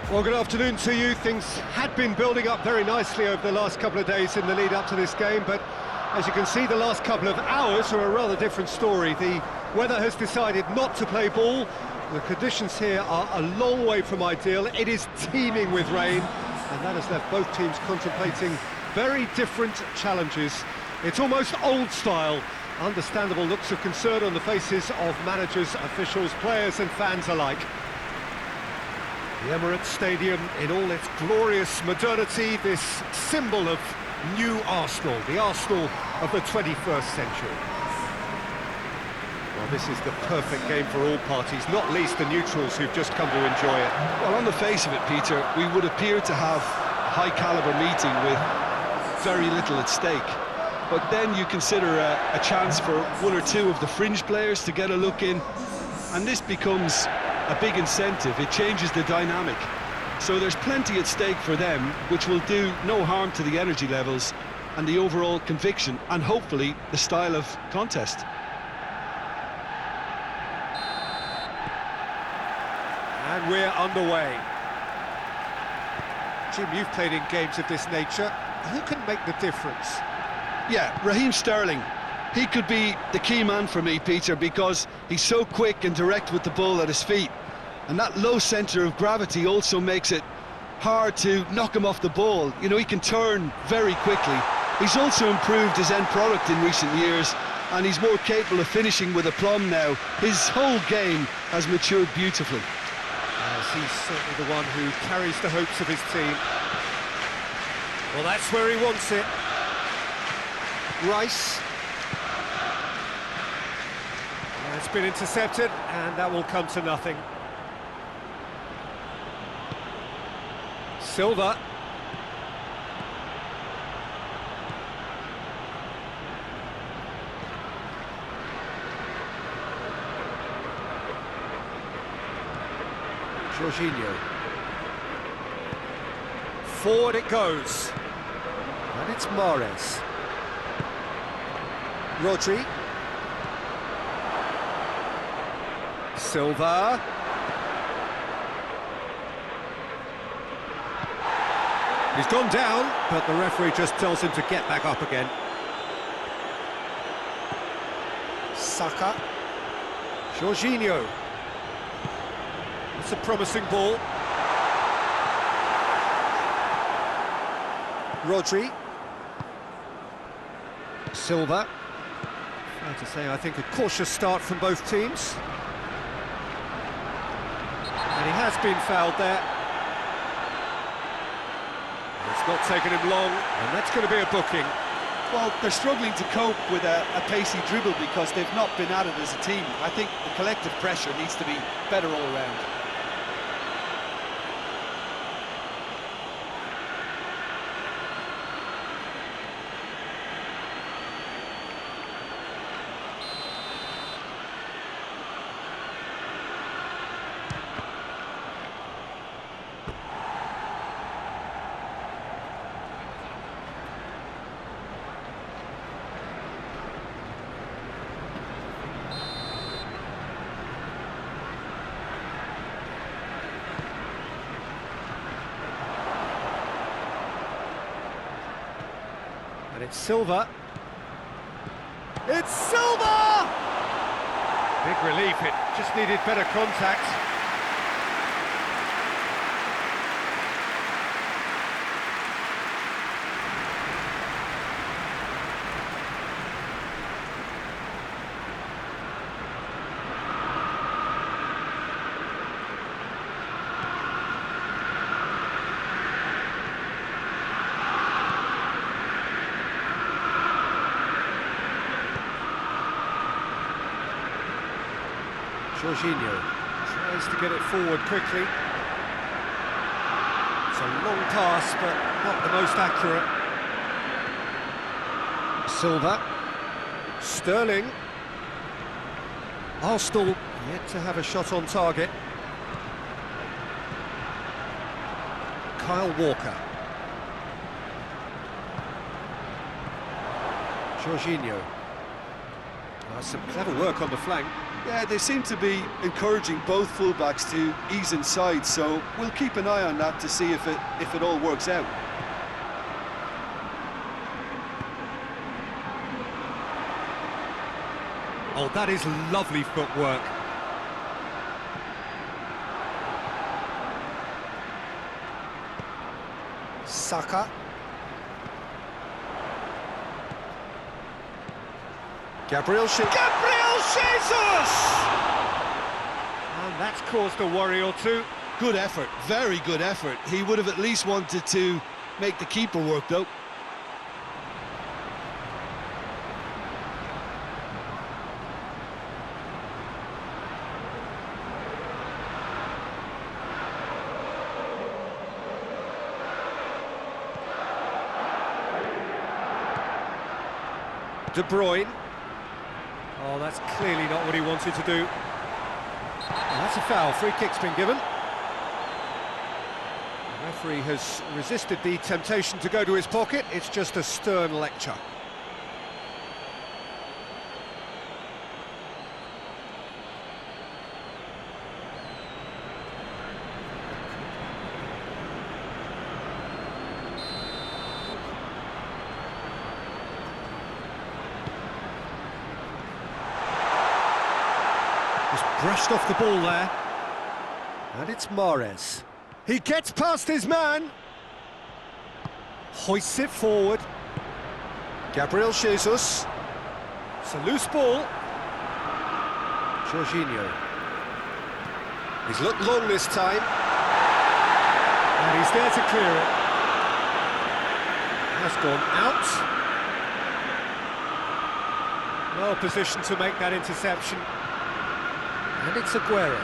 Well, good afternoon to you. Things had been building up very nicely over the last couple of days in the lead up to this game, but as you can see, the last couple of hours are a rather different story. The weather has decided not to play ball. The conditions here are a long way from ideal. It is teeming with rain, and that has left both teams contemplating very different challenges. It's almost old style. Understandable looks of concern on the faces of managers, officials, players and fans alike. The Emirates Stadium in all its glorious modernity, this symbol of new Arsenal, the Arsenal of the 21st century. Well, this is the perfect game for all parties, not least the neutrals who've just come to enjoy it. Well, on the face of it, Peter, we would appear to have a high-caliber meeting with very little at stake. But then you consider a chance for one or two of the fringe players to get a look in, and this becomes a big incentive. It changes the dynamic. So there's plenty at stake for them, which will do no harm to the energy levels and the overall conviction, and hopefully the style of contest. And we're underway. Jim, you've played in games of this nature. Who can make the difference? Yeah, Raheem Sterling. He could be the key man for me, Peter, because he's so quick and direct with the ball at his feet. And that low centre of gravity also makes it hard to knock him off the ball. You know, he can turn very quickly. He's also improved his end product in recent years, and he's more capable of finishing with aplomb now. His whole game has matured beautifully. Yes, he's certainly the one who carries the hopes of his team. Well, that's where he wants it. Rice. It's been intercepted, and that will come to nothing. Silva. Jorginho. Forward it goes. And it's Mahrez. Rodri. Silva. He's gone down, but the referee just tells him to get back up again. Saka. Jorginho. That's a promising ball. Rodri. Silva. Fair to say, I think a cautious start from both teams. And he has been fouled there. It's not taken him long, and that's going to be a booking. Well, they're struggling to cope with a pacey dribble because they've not been at it as a team. I think the collective pressure needs to be better all around. And it's Silva. It's Silva! Big relief, it just needed better contact. Jorginho tries to get it forward quickly. It's a long pass, but not the most accurate. Silva. Sterling. Arsenal yet to have a shot on target. Kyle Walker. Jorginho. Some clever work on the flank. Yeah, they seem to be encouraging both fullbacks to ease inside, so we'll keep an eye on that to see if it all works out. Oh, that is lovely footwork. Saka. Gabriel Jesus! And that's caused a worry or two. Good effort, very good effort. He would have at least wanted to make the keeper work, though. De Bruyne. Oh, that's clearly not what he wanted to do. Oh, that's a foul. Free kick's been given. The referee has resisted the temptation to go to his pocket. It's just a stern lecture. Brushed off the ball there. And it's Mahrez. He gets past his man. Hoists it forward. Gabriel Jesus. It's a loose ball. Jorginho. He's looked long this time. And he's there to clear it. Has gone out. Well positioned to make that interception. And it's Aguero.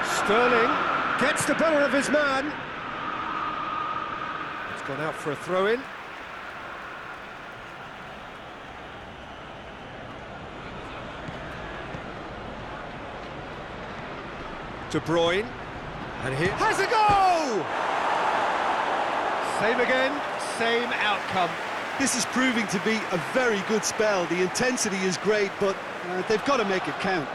Sterling gets the better of his man. It's gone out for a throw-in. De Bruyne. And here has a goal! Same again, same outcome. This is proving to be a very good spell. The intensity is great, but they've got to make it count.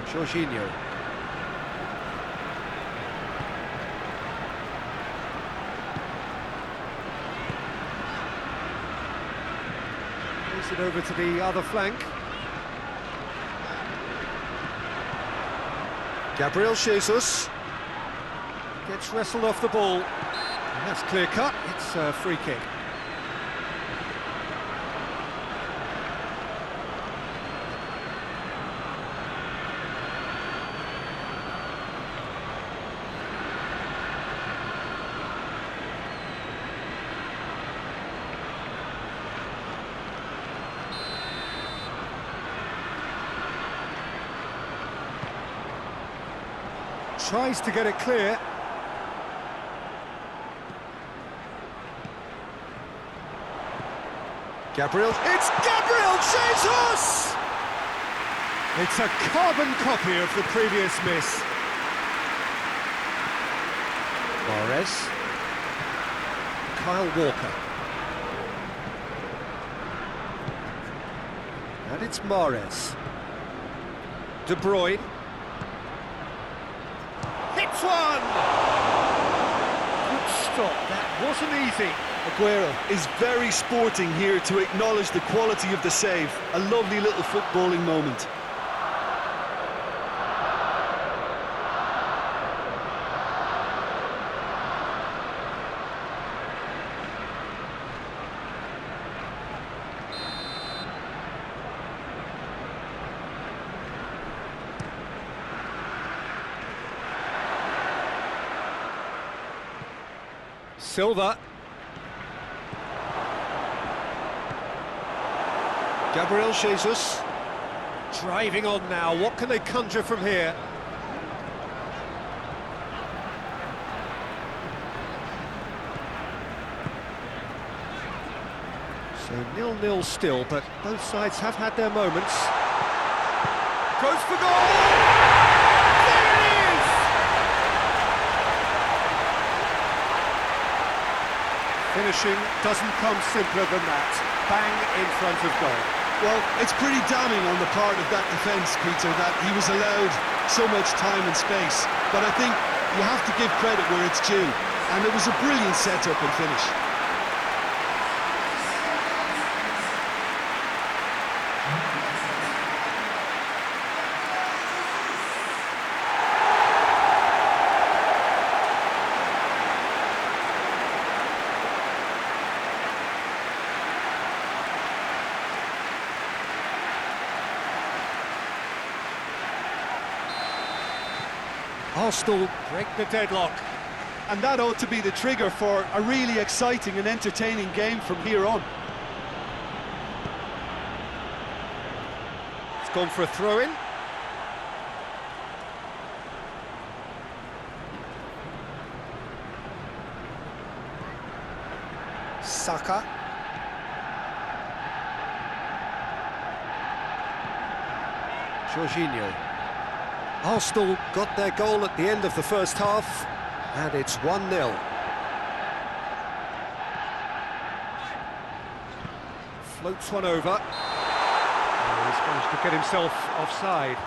Jorginho. It over to the other flank. Gabriel Jesus gets wrestled off the ball. And that's clear cut. It's a free kick. Tries to get it clear. Gabriel, it's Gabriel Jesus! It's a carbon copy of the previous miss. Mahrez. Kyle Walker. And it's Mahrez. De Bruyne. Hits one! Good stop, that wasn't easy. Aguero is very sporting here to acknowledge the quality of the save. A lovely little footballing moment. Silva. Gabriel Jesus. Driving on now, what can they conjure from here? So 0-0 still, but both sides have had their moments. Goes for goal! There it is! Finishing doesn't come simpler than that. Bang in front of goal. Well, it's pretty damning on the part of that defence, Peter, that he was allowed so much time and space. But I think you have to give credit where it's due, and it was a brilliant setup and finish. Arsenal break the deadlock. And that ought to be the trigger for a really exciting and entertaining game from here on. It's gone for a throw-in. Saka. Jorginho. Arsenal got their goal at the end of the first half, and it's 1-0. Floats one over. Oh, he's managed to get himself offside.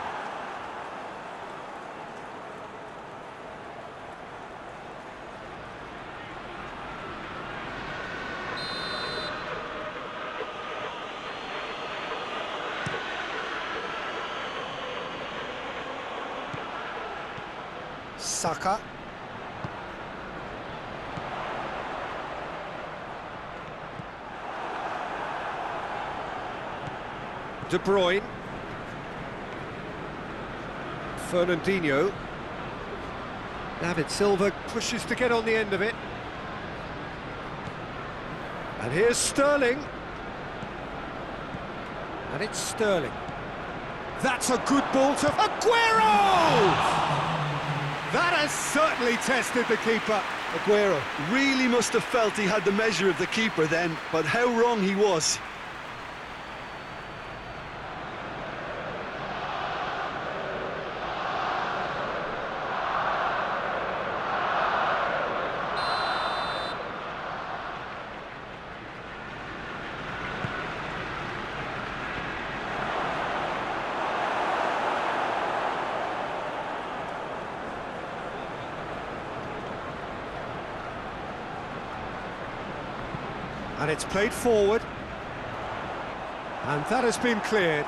Saka. De Bruyne. Fernandinho. David Silva pushes to get on the end of it. And here's Sterling. And it's Sterling. That's a good ball to Aguero! That has certainly tested the keeper. Aguero really must have felt he had the measure of the keeper then, but how wrong he was. And it's played forward. And that has been cleared.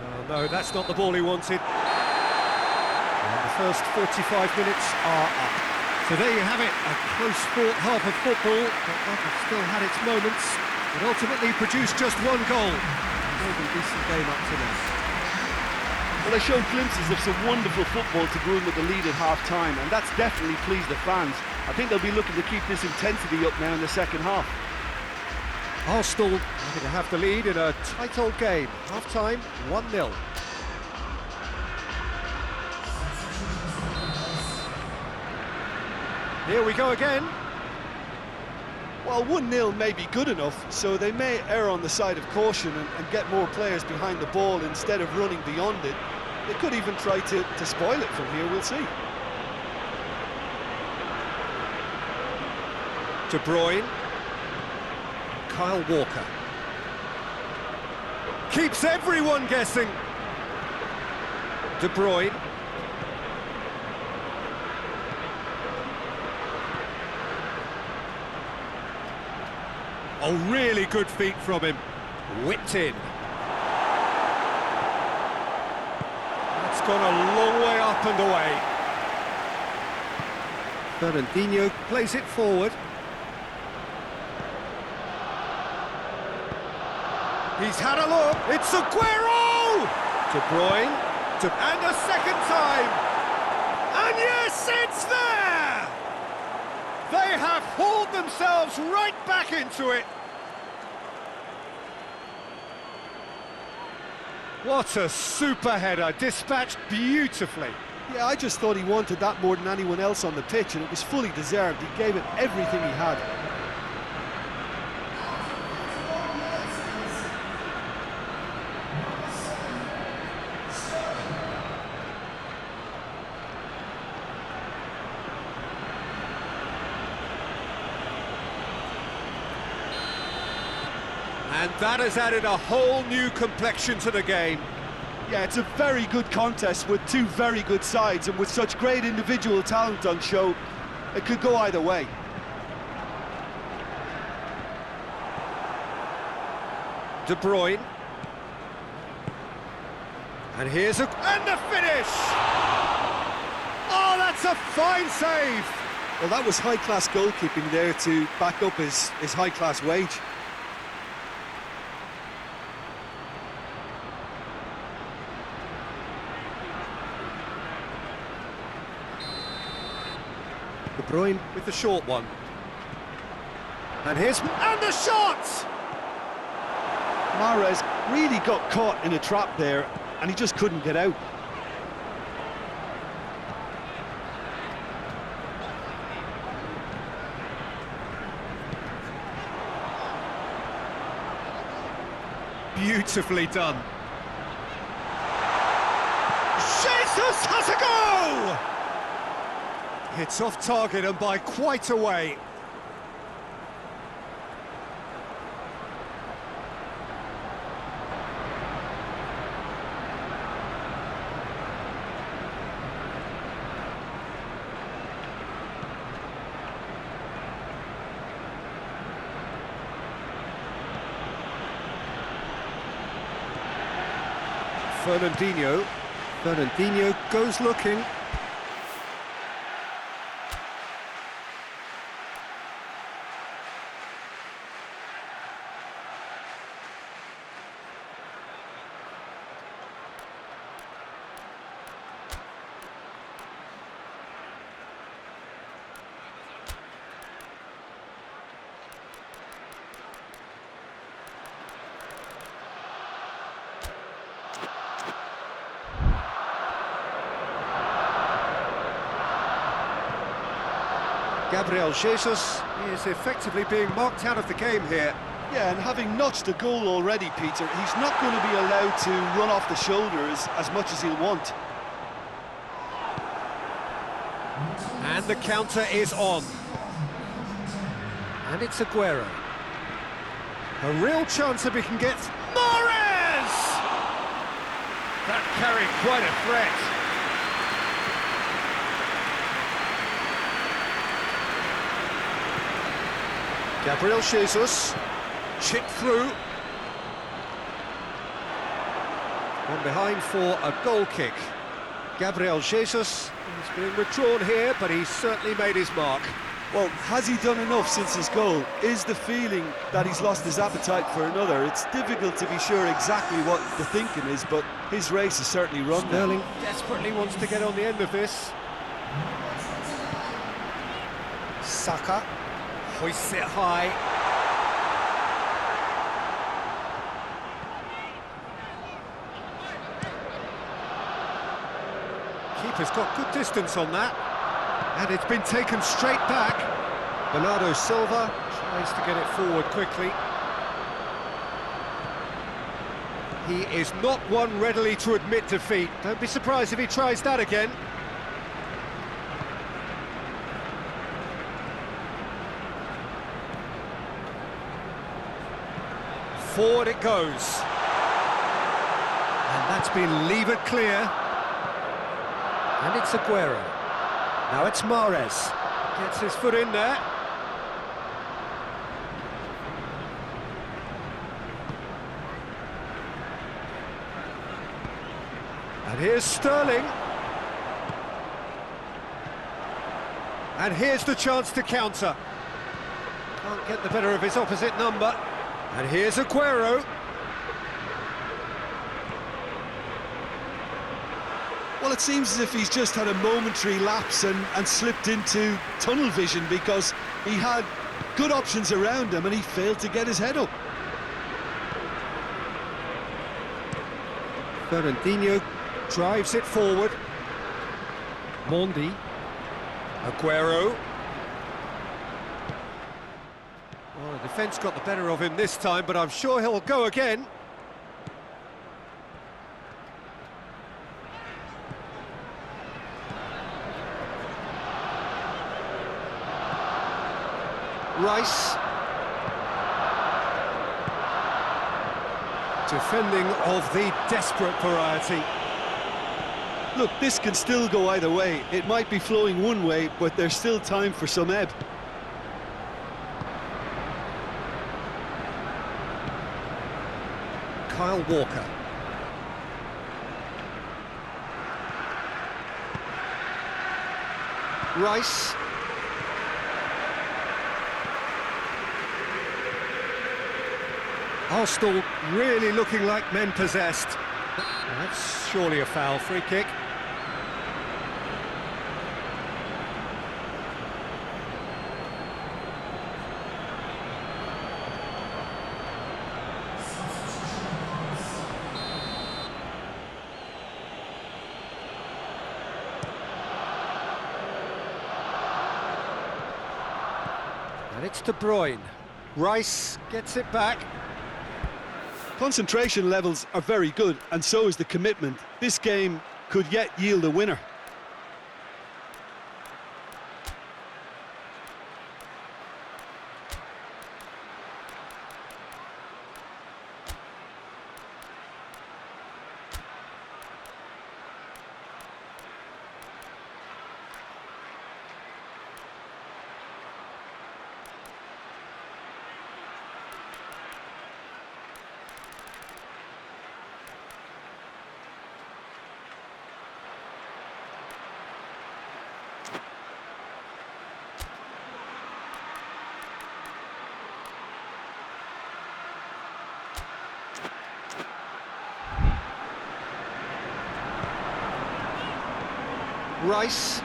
Oh, no, that's not the ball he wanted. And the first 45 minutes are up. So there you have it, a close-fought half of football, but one has still had its moments, but ultimately produced just one goal. Maybe a decent game up to this. Well, they showed glimpses of some wonderful football to go in with the lead at half-time, and that's definitely pleased the fans. I think they'll be looking to keep this intensity up now in the second half. Arsenal looking to have the lead in a tight old game. Half-time, 1-0. Here we go again. Well, 1-0 may be good enough, so they may err on the side of caution and get more players behind the ball instead of running beyond it. They could even try to spoil it from here, we'll see. De Bruyne. Kyle Walker. Keeps everyone guessing. De Bruyne. Oh, really good feet from him. Whipped in. That's gone a long way up and away. Fernandinho plays it forward. He's had a look. It's Aguero! De Bruyne. And a second time. And yes, it's there! They have hauled themselves right back into it. What a super header, dispatched beautifully. Yeah, I just thought he wanted that more than anyone else on the pitch, and it was fully deserved. He gave it everything he had. And that has added a whole new complexion to the game. Yeah, it's a very good contest with two very good sides, and with such great individual talent on show, it could go either way. De Bruyne. And here's and the finish! Oh, that's a fine save! Well, that was high-class goalkeeping there to back up his high-class wage. De Bruyne with the short one. And the shot! Mahrez really got caught in a trap there, and he just couldn't get out. Beautifully done. Jesus has a go! It's off target and by quite a way. Fernandinho goes looking. Gabriel Jesus is effectively being marked out of the game here. Yeah, and having notched a goal already, Peter, he's not going to be allowed to run off the shoulders as much as he'll want. And the counter is on. And it's Aguero. A real chance if he can get... Mahrez! That carried quite a threat. Gabriel Jesus, chipped through. One behind for a goal kick. Gabriel Jesus is being withdrawn here, but he's certainly made his mark. Well, has he done enough since his goal? Is the feeling that he's lost his appetite for another? It's difficult to be sure exactly what the thinking is, but his race is certainly run now. Sterling desperately wants to get on the end of this. Saka hoists it high. Keeper's got good distance on that. And it's been taken straight back. Bernardo Silva tries to get it forward quickly. He is not one readily to admit defeat. Don't be surprised if he tries that again. Forward it goes. And that's been levered clear. And it's Aguero. Now it's Mahrez. Gets his foot in there. And here's Sterling. And here's the chance to counter. Can't get the better of his opposite number. And here's Aguero. Well, it seems as if he's just had a momentary lapse and slipped into tunnel vision, because he had good options around him and he failed to get his head up. Fernandinho drives it forward. Mondi. Aguero. Well, the defence got the better of him this time, but I'm sure he'll go again. Rice. Defending of the desperate variety. Look, this can still go either way. It might be flowing one way, but there's still time for some ebb. Kyle Walker. Rice. Arsenal really looking like men possessed. That's surely a foul. Free kick. And it's De Bruyne. Rice gets it back. Concentration levels are very good, and so is the commitment. This game could yet yield a winner. Rice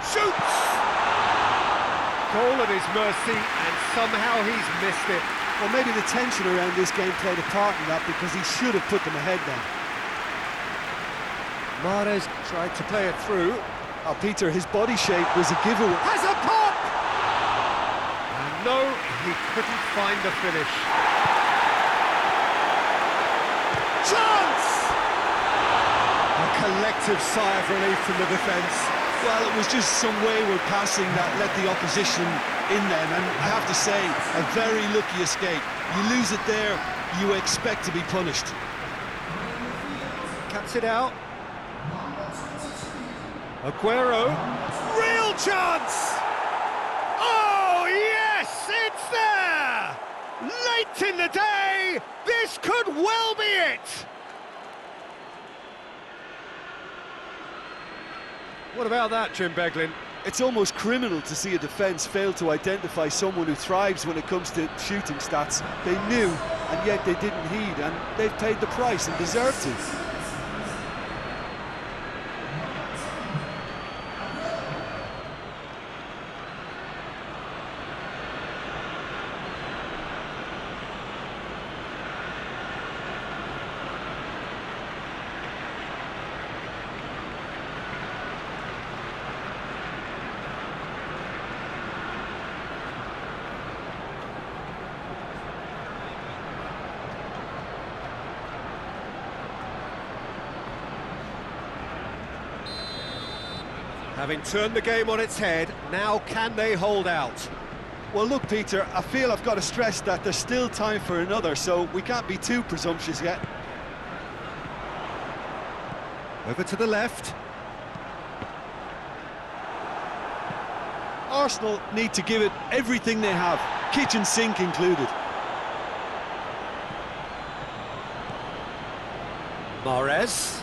shoots! Goal at his mercy, and somehow he's missed it. Well, maybe the tension around this game played a part in that, because he should have put them ahead then. Mahrez tried to play it through. Oh, Peter, his body shape was a giveaway. Has a pop! And no, he couldn't find the finish. Chance! A collective sigh of relief from the defence. Well, it was just some wayward passing that let the opposition in then, and I have to say, a very lucky escape. You lose it there, you expect to be punished. Cuts it out. Aguero. Real chance! Oh, yes, it's there! Late in the day, this could well be it! What about that, Jim Beglin? It's almost criminal to see a defence fail to identify someone who thrives when it comes to shooting stats. They knew, and yet they didn't heed, and they've paid the price and deserve to. Having turned the game on its head, now can they hold out? Well, look, Peter, I feel I've got to stress that there's still time for another, so we can't be too presumptuous yet. Over to the left. Arsenal need to give it everything they have, kitchen sink included. Mahrez.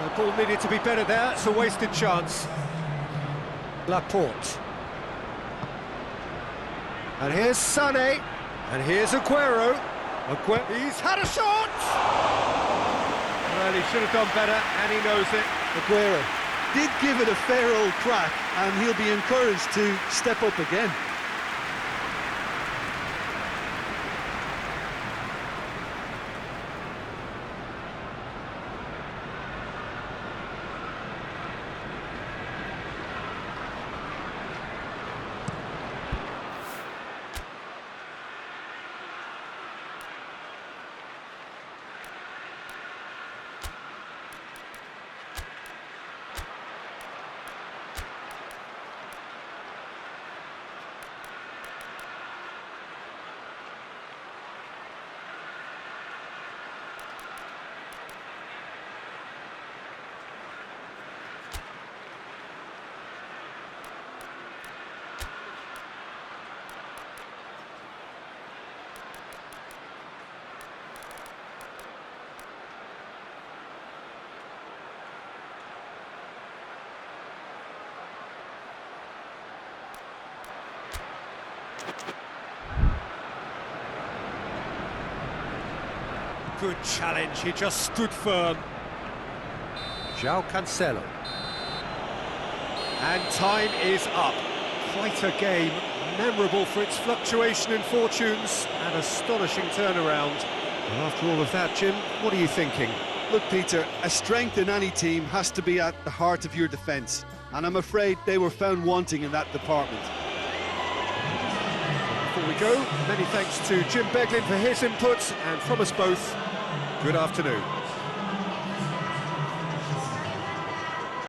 The ball needed to be better there, it's a wasted chance. Laporte. And here's Sané. And here's Aguero. He's had a shot! Well, he should have done better, and he knows it. Aguero did give it a fair old crack, and he'll be encouraged to step up again. Good challenge, he just stood firm. João Cancelo. And time is up. Quite a game, memorable for its fluctuation in fortunes, and astonishing turnaround. Well, after all of that, Jim, what are you thinking? Look, Peter, a strength in any team has to be at the heart of your defence, and I'm afraid they were found wanting in that department. Before we go, many thanks to Jim Beglin for his input, and from us both, good afternoon.